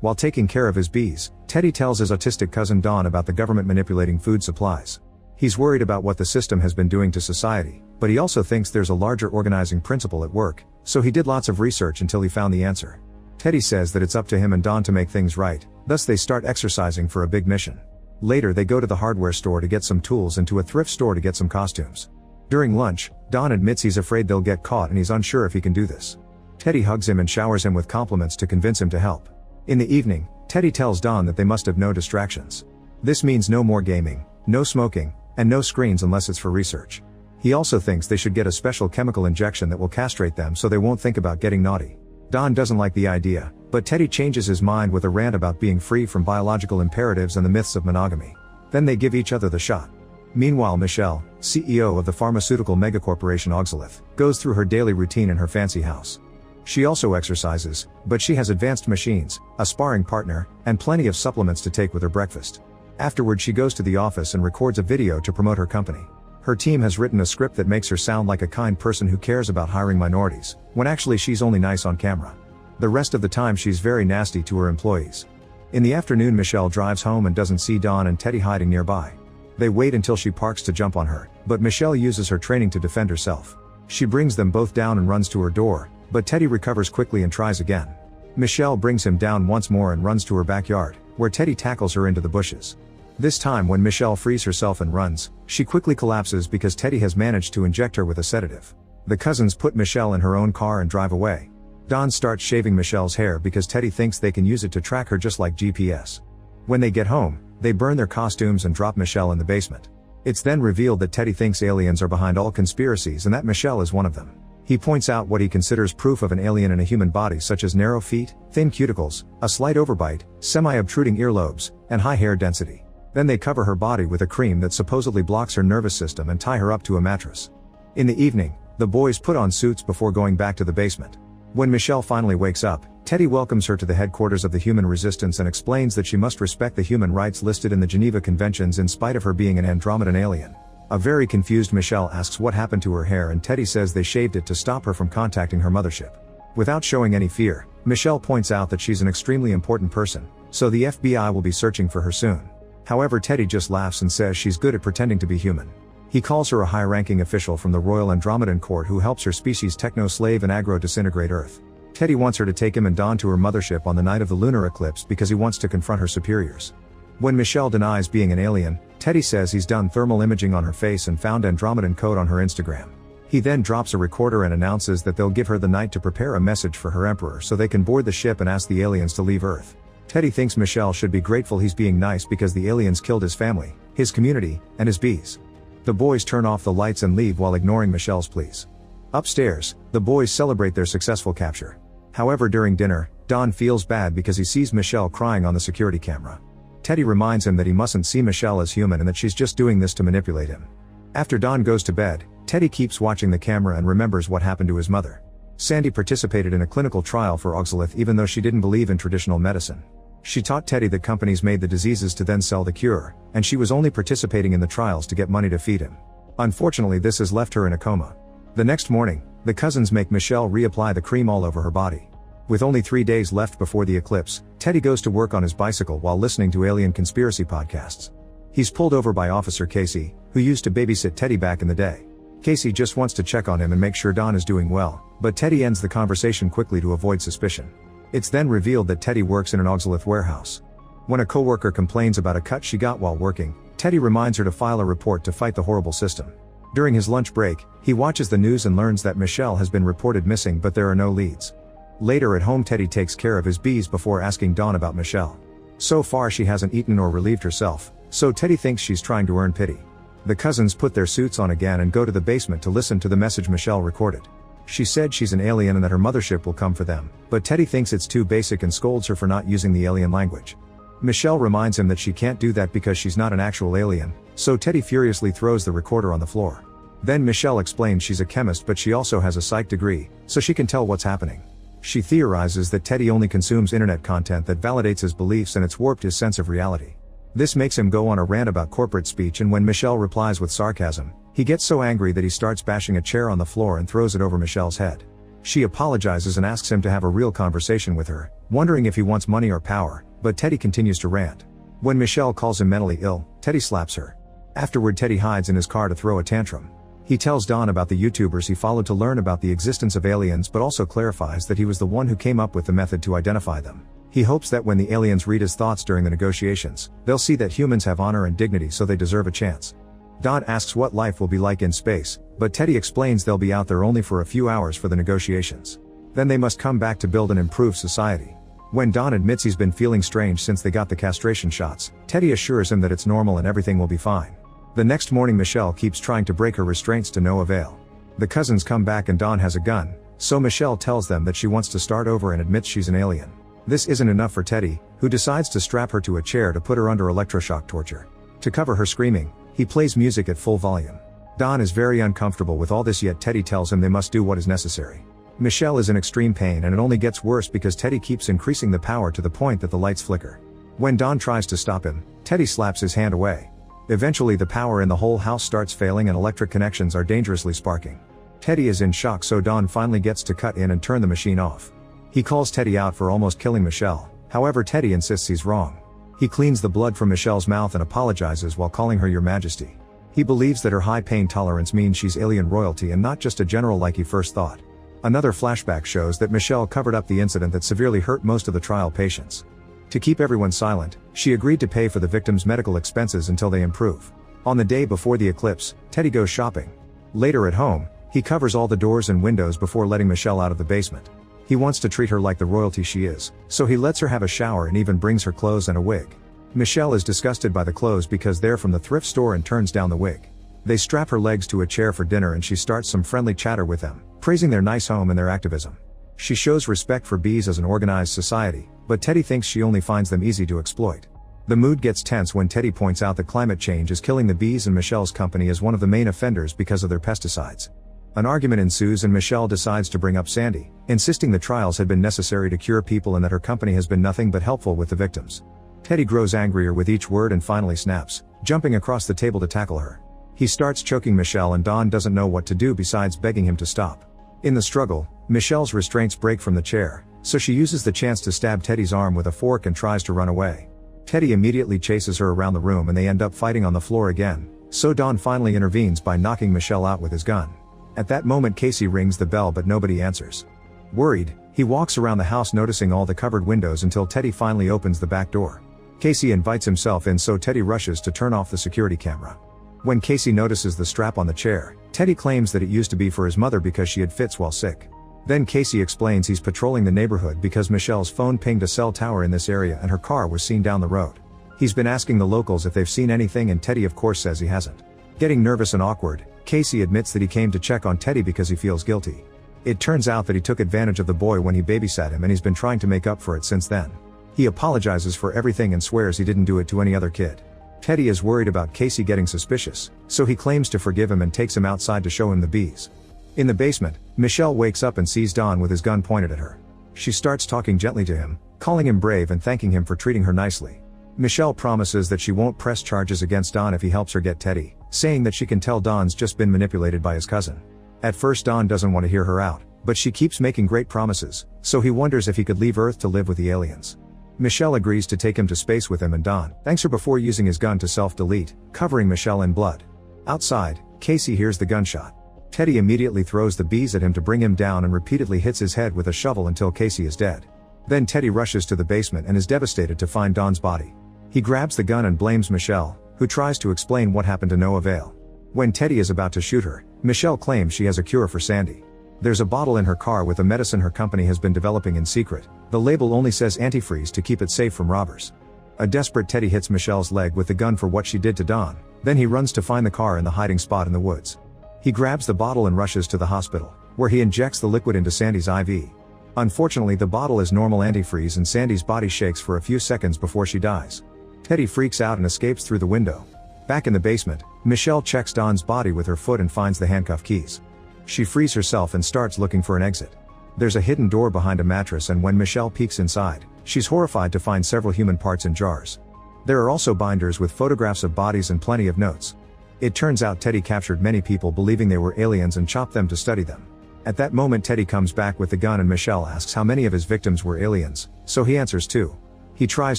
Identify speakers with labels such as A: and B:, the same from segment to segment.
A: While taking care of his bees, Teddy tells his autistic cousin Don about the government manipulating food supplies. He's worried about what the system has been doing to society, but he also thinks there's a larger organizing principle at work, so he did lots of research until he found the answer. Teddy says that it's up to him and Don to make things right, thus they start exercising for a big mission. Later they go to the hardware store to get some tools and to a thrift store to get some costumes. During lunch, Don admits he's afraid they'll get caught and he's unsure if he can do this. Teddy hugs him and showers him with compliments to convince him to help. In the evening, Teddy tells Don that they must have no distractions. This means no more gaming, no smoking, and no screens unless it's for research. He also thinks they should get a special chemical injection that will castrate them so they won't think about getting naughty. Don doesn't like the idea, but Teddy changes his mind with a rant about being free from biological imperatives and the myths of monogamy. Then they give each other the shot. Meanwhile, Michelle, CEO of the pharmaceutical megacorporation Oxalith, goes through her daily routine in her fancy house. She also exercises, but she has advanced machines, a sparring partner, and plenty of supplements to take with her breakfast. Afterward, she goes to the office and records a video to promote her company. Her team has written a script that makes her sound like a kind person who cares about hiring minorities, when actually she's only nice on camera. The rest of the time she's very nasty to her employees. In the afternoon, Michelle drives home and doesn't see Don and Teddy hiding nearby. They wait until she parks to jump on her, but Michelle uses her training to defend herself. She brings them both down and runs to her door, but Teddy recovers quickly and tries again. Michelle brings him down once more and runs to her backyard, where Teddy tackles her into the bushes. This time when Michelle frees herself and runs, she quickly collapses because Teddy has managed to inject her with a sedative. The cousins put Michelle in her own car and drive away. Don starts shaving Michelle's hair because Teddy thinks they can use it to track her just like GPS. When they get home, they burn their costumes and drop Michelle in the basement. It's then revealed that Teddy thinks aliens are behind all conspiracies and that Michelle is one of them. He points out what he considers proof of an alien in a human body, such as narrow feet, thin cuticles, a slight overbite, semi-obtruding earlobes, and high hair density. Then they cover her body with a cream that supposedly blocks her nervous system and tie her up to a mattress. In the evening, the boys put on suits before going back to the basement. When Michelle finally wakes up, Teddy welcomes her to the headquarters of the human resistance and explains that she must respect the human rights listed in the Geneva Conventions in spite of her being an Andromedan alien. A very confused Michelle asks what happened to her hair and Teddy says they shaved it to stop her from contacting her mothership. Without showing any fear, Michelle points out that she's an extremely important person, so the FBI will be searching for her soon. However, Teddy just laughs and says she's good at pretending to be human. He calls her a high-ranking official from the Royal Andromedan Court who helps her species techno-slave and agro-disintegrate Earth. Teddy wants her to take him and Don to her mothership on the night of the lunar eclipse because he wants to confront her superiors. When Michelle denies being an alien, Teddy says he's done thermal imaging on her face and found Andromedan code on her Instagram. He then drops a recorder and announces that they'll give her the night to prepare a message for her emperor so they can board the ship and ask the aliens to leave Earth. Teddy thinks Michelle should be grateful he's being nice because the aliens killed his family, his community, and his bees. The boys turn off the lights and leave while ignoring Michelle's pleas. Upstairs, the boys celebrate their successful capture. However, during dinner, Don feels bad because he sees Michelle crying on the security camera. Teddy reminds him that he mustn't see Michelle as human and that she's just doing this to manipulate him. After Don goes to bed, Teddy keeps watching the camera and remembers what happened to his mother. Sandy participated in a clinical trial for Oxalith even though she didn't believe in traditional medicine. She taught Teddy that companies made the diseases to then sell the cure, and she was only participating in the trials to get money to feed him. Unfortunately, this has left her in a coma. The next morning, the cousins make Michelle reapply the cream all over her body. With only 3 days left before the eclipse, Teddy goes to work on his bicycle while listening to alien conspiracy podcasts. He's pulled over by Officer Casey, who used to babysit Teddy back in the day. Casey just wants to check on him and make sure Don is doing well, but Teddy ends the conversation quickly to avoid suspicion. It's then revealed that Teddy works in an Oxalith warehouse. When a coworker complains about a cut she got while working, Teddy reminds her to file a report to fight the horrible system. During his lunch break, he watches the news and learns that Michelle has been reported missing but there are no leads. Later at home, Teddy takes care of his bees before asking Don about Michelle. So far she hasn't eaten or relieved herself, so Teddy thinks she's trying to earn pity. The cousins put their suits on again and go to the basement to listen to the message Michelle recorded. She said she's an alien and that her mothership will come for them, but Teddy thinks it's too basic and scolds her for not using the alien language. Michelle reminds him that she can't do that because she's not an actual alien, so Teddy furiously throws the recorder on the floor. Then Michelle explains she's a chemist but she also has a psych degree, so she can tell what's happening. She theorizes that Teddy only consumes internet content that validates his beliefs and it's warped his sense of reality. This makes him go on a rant about corporate speech, and when Michelle replies with sarcasm, he gets so angry that he starts bashing a chair on the floor and throws it over Michelle's head. She apologizes and asks him to have a real conversation with her, wondering if he wants money or power, but Teddy continues to rant. When Michelle calls him mentally ill, Teddy slaps her. Afterward, Teddy hides in his car to throw a tantrum. He tells Don about the YouTubers he followed to learn about the existence of aliens, but also clarifies that he was the one who came up with the method to identify them. He hopes that when the aliens read his thoughts during the negotiations, they'll see that humans have honor and dignity, so they deserve a chance. Don asks what life will be like in space, but Teddy explains they'll be out there only for a few hours for the negotiations. Then they must come back to build an improved society. When Don admits he's been feeling strange since they got the castration shots, Teddy assures him that it's normal and everything will be fine. The next morning, Michelle keeps trying to break her restraints to no avail. The cousins come back and Don has a gun, so Michelle tells them that she wants to start over and admits she's an alien. This isn't enough for Teddy, who decides to strap her to a chair to put her under electroshock torture. To cover her screaming, he plays music at full volume. Don is very uncomfortable with all this, yet Teddy tells him they must do what is necessary. Michelle is in extreme pain, and it only gets worse because Teddy keeps increasing the power to the point that the lights flicker. When Don tries to stop him, Teddy slaps his hand away. Eventually, the power in the whole house starts failing and electric connections are dangerously sparking. Teddy is in shock, so Don finally gets to cut in and turn the machine off. He calls Teddy out for almost killing Michelle, however Teddy insists he's wrong. He cleans the blood from Michelle's mouth and apologizes while calling her Your Majesty. He believes that her high pain tolerance means she's alien royalty and not just a general like he first thought. Another flashback shows that Michelle covered up the incident that severely hurt most of the trial patients. To keep everyone silent, she agreed to pay for the victims' medical expenses until they improve. On the day before the eclipse, Teddy goes shopping. Later at home, he covers all the doors and windows before letting Michelle out of the basement. He wants to treat her like the royalty she is, so he lets her have a shower and even brings her clothes and a wig. Michelle is disgusted by the clothes because they're from the thrift store and turns down the wig. They strap her legs to a chair for dinner and she starts some friendly chatter with them, praising their nice home and their activism. She shows respect for bees as an organized society, but Teddy thinks she only finds them easy to exploit. The mood gets tense when Teddy points out that climate change is killing the bees and Michelle's company is one of the main offenders because of their pesticides. An argument ensues and Michelle decides to bring up Sandy, insisting the trials had been necessary to cure people and that her company has been nothing but helpful with the victims. Teddy grows angrier with each word and finally snaps, jumping across the table to tackle her. He starts choking Michelle and Don doesn't know what to do besides begging him to stop. In the struggle, Michelle's restraints break from the chair, so she uses the chance to stab Teddy's arm with a fork and tries to run away. Teddy immediately chases her around the room and they end up fighting on the floor again, so Don finally intervenes by knocking Michelle out with his gun. At that moment, Casey rings the bell but nobody answers. Worried, he walks around the house noticing all the covered windows until Teddy finally opens the back door. Casey invites himself in, so Teddy rushes to turn off the security camera. When Casey notices the strap on the chair, Teddy claims that it used to be for his mother because she had fits while sick. Then Casey explains he's patrolling the neighborhood because Michelle's phone pinged a cell tower in this area and her car was seen down the road. He's been asking the locals if they've seen anything and Teddy of course says he hasn't. Getting nervous and awkward, Casey admits that he came to check on Teddy because he feels guilty. It turns out that he took advantage of the boy when he babysat him and he's been trying to make up for it since then. He apologizes for everything and swears he didn't do it to any other kid. Teddy is worried about Casey getting suspicious, so he claims to forgive him and takes him outside to show him the bees. In the basement, Michelle wakes up and sees Don with his gun pointed at her. She starts talking gently to him, calling him brave and thanking him for treating her nicely. Michelle promises that she won't press charges against Don if he helps her get Teddy, saying that she can tell Don's just been manipulated by his cousin. At first Don doesn't want to hear her out, but she keeps making great promises, so he wonders if he could leave Earth to live with the aliens. Michelle agrees to take him to space with him and Don thanks her before using his gun to self-delete, covering Michelle in blood. Outside, Casey hears the gunshot. Teddy immediately throws the bees at him to bring him down and repeatedly hits his head with a shovel until Casey is dead. Then Teddy rushes to the basement and is devastated to find Don's body. He grabs the gun and blames Michelle, who tries to explain what happened to no avail. When Teddy is about to shoot her, Michelle claims she has a cure for Sandy. There's a bottle in her car with a medicine her company has been developing in secret. The label only says antifreeze to keep it safe from robbers. A desperate Teddy hits Michelle's leg with the gun for what she did to Don, then he runs to find the car in the hiding spot in the woods. He grabs the bottle and rushes to the hospital, where he injects the liquid into Sandy's IV. Unfortunately, the bottle is normal antifreeze and Sandy's body shakes for a few seconds before she dies. Teddy freaks out and escapes through the window. Back in the basement, Michelle checks Don's body with her foot and finds the handcuff keys. She frees herself and starts looking for an exit. There's a hidden door behind a mattress and when Michelle peeks inside, she's horrified to find several human parts in jars. There are also binders with photographs of bodies and plenty of notes. It turns out Teddy captured many people believing they were aliens and chopped them to study them. At that moment Teddy comes back with the gun and Michelle asks how many of his victims were aliens, so he answers 2. He tries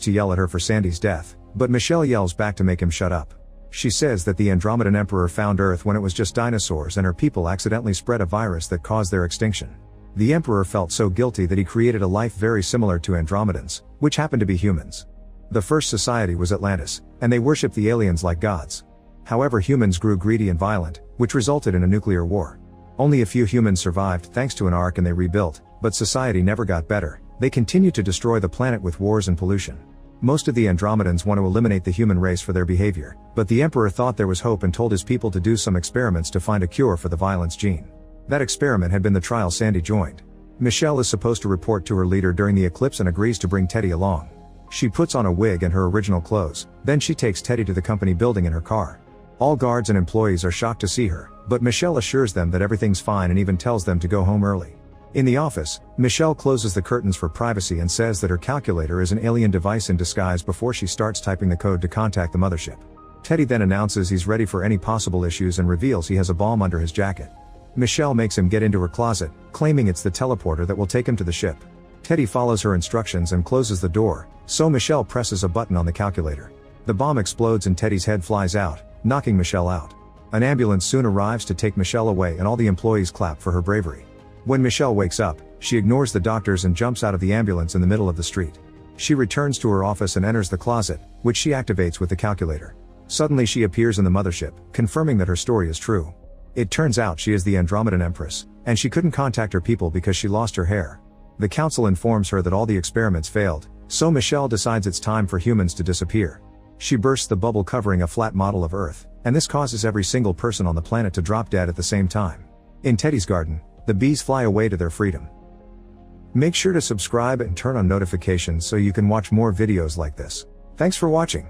A: to yell at her for Sandy's death, but Michelle yells back to make him shut up. She says that the Andromedan Emperor found Earth when it was just dinosaurs and her people accidentally spread a virus that caused their extinction. The Emperor felt so guilty that he created a life very similar to Andromedans, which happened to be humans. The first society was Atlantis, and they worshipped the aliens like gods. However, humans grew greedy and violent, which resulted in a nuclear war. Only a few humans survived thanks to an ark and they rebuilt, but society never got better. They continued to destroy the planet with wars and pollution. Most of the Andromedans want to eliminate the human race for their behavior, but the Emperor thought there was hope and told his people to do some experiments to find a cure for the violence gene. That experiment had been the trial Sandy joined. Michelle is supposed to report to her leader during the eclipse and agrees to bring Teddy along. She puts on a wig and her original clothes, then she takes Teddy to the company building in her car. All guards and employees are shocked to see her, but Michelle assures them that everything's fine and even tells them to go home early. In the office, Michelle closes the curtains for privacy and says that her calculator is an alien device in disguise before she starts typing the code to contact the mothership. Teddy then announces he's ready for any possible issues and reveals he has a bomb under his jacket. Michelle makes him get into her closet, claiming it's the teleporter that will take him to the ship. Teddy follows her instructions and closes the door, so Michelle presses a button on the calculator. The bomb explodes and Teddy's head flies out, knocking Michelle out. An ambulance soon arrives to take Michelle away and all the employees clap for her bravery. When Michelle wakes up, she ignores the doctors and jumps out of the ambulance in the middle of the street. She returns to her office and enters the closet, which she activates with the calculator. Suddenly she appears in the mothership, confirming that her story is true. It turns out she is the Andromedan Empress, and she couldn't contact her people because she lost her hair. The council informs her that all the experiments failed, so Michelle decides it's time for humans to disappear. She bursts the bubble covering a flat model of Earth, and this causes every single person on the planet to drop dead at the same time. In Teddy's garden, the bees fly away to their freedom. Make sure to subscribe and turn on notifications so you can watch more videos like this. Thanks for watching.